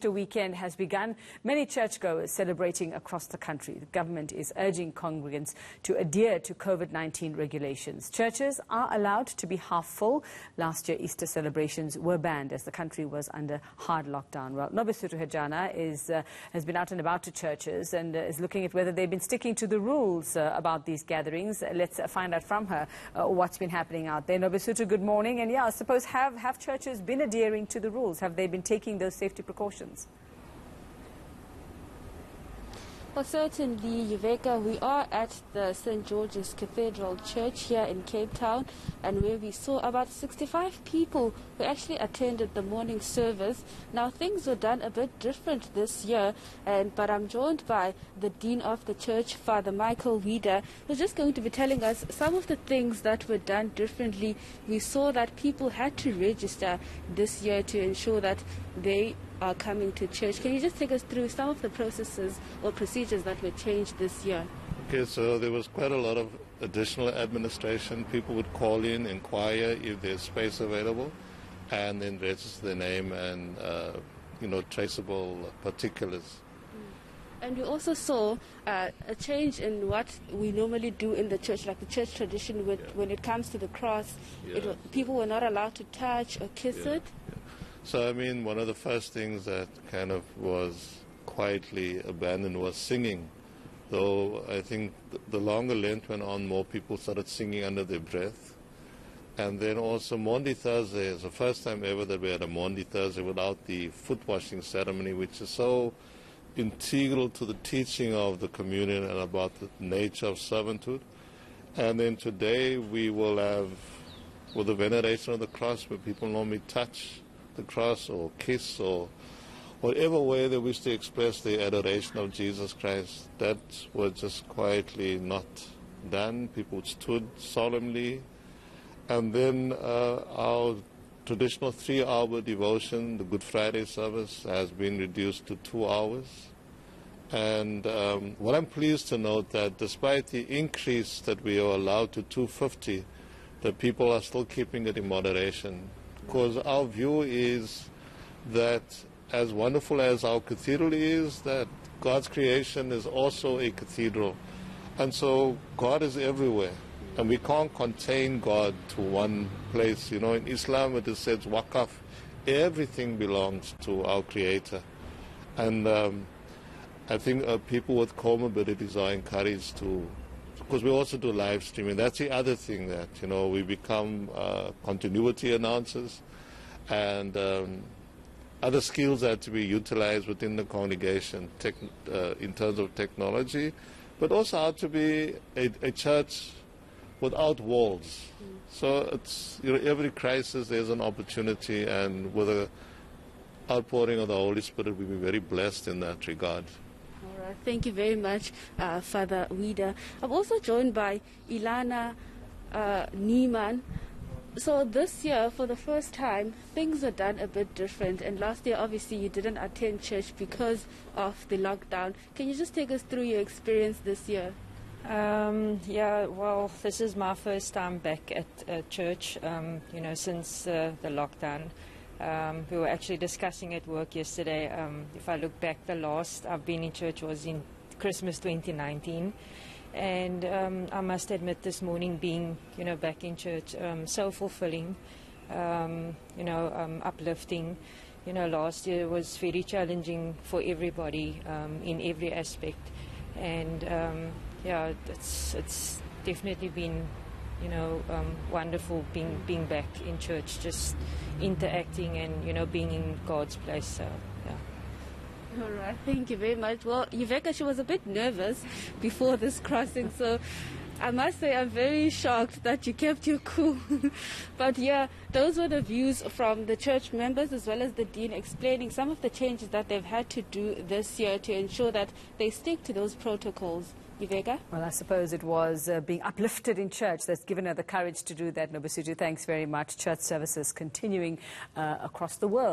The weekend has begun. Many churchgoers celebrating across the country. The government is urging congregants to adhere to COVID-19 regulations. Churches are allowed to be half full. Last year, Easter celebrations were banned as the country was under hard lockdown. Well, Nobesuthu Hajana has been out and about to churches and is looking at whether they've been sticking to the rules about these gatherings. Let's find out from her what's been happening out there. Nobesuthu, good morning. And yeah, I suppose have churches been adhering to the rules? Have they been taking those safety precautions? Well, certainly, Yuveka, we are at the St. George's Cathedral Church here in Cape Town, and where we saw about 65 people who actually attended the morning service. Now, things were done a bit different this year, but I'm joined by the Dean of the Church, Father Michael Wieder, who's just going to be telling us some of the things that were done differently. We saw that people had to register this year to ensure that they are coming to church. Can you just take us through some of the processes or procedures that were changed this year? Okay, so there was quite a lot of additional administration. People would call in, inquire if there's space available, and then register their name and, traceable particulars. And we also saw a change in what we normally do in the church, like the church tradition when it comes to the cross. People were not allowed to touch or kiss it. So, I mean, one of the first things that kind of was quietly abandoned was singing. Though I think the longer Lent went on, more people started singing under their breath. And then also Maundy Thursday is the first time ever that we had a Maundy Thursday without the foot washing ceremony, which is so integral to the teaching of the communion and about the nature of servanthood. And then today we will have, with the veneration of the cross, where people normally touch the cross or kiss or whatever way they wish to express their adoration of Jesus Christ, that was just quietly not done. People stood solemnly. And then our traditional 3-hour devotion, the Good Friday service, has been reduced to 2 hours. And what I'm pleased to note that despite the increase that we are allowed to 250, the people are still keeping it in moderation. Because our view is that as wonderful as our cathedral is, that God's creation is also a cathedral. And so God is everywhere. And we can't contain God to one place. You know, in Islam it is said, waqaf, everything belongs to our Creator. And I think people with comorbidities are encouraged to, because we also do live streaming. That's the other thing that, we become continuity announcers, and other skills that to be utilized within the congregation in terms of technology, but also how to be a church without walls. So it's, every crisis there's an opportunity, and with the outpouring of the Holy Spirit, we'll be very blessed in that regard. All right, thank you very much, Father Wieder. I'm also joined by Ilana Niemann. So this year, for the first time, things are done a bit different. And last year, obviously, you didn't attend church because of the lockdown. Can you just take us through your experience this year? Well, this is my first time back at church, since the lockdown. We were actually discussing at work yesterday. If I look back, the last I've been in church was in Christmas 2019. And I must admit, this morning being, back in church, so fulfilling, uplifting. Last year was very challenging for everybody in every aspect. And it's definitely been, wonderful being back in church, just interacting and, being in God's place. So, yeah. All right, thank you very much. Well, Yuveka, she was a bit nervous before this crossing, so I must say I'm very shocked that you kept your cool. But yeah, those were the views from the church members as well as the dean, explaining some of the changes that they've had to do this year to ensure that they stick to those protocols. Yuveka? Well, I suppose it was being uplifted in church that's given her the courage to do that. Nobesuthu, thanks very much. Church services continuing across the world.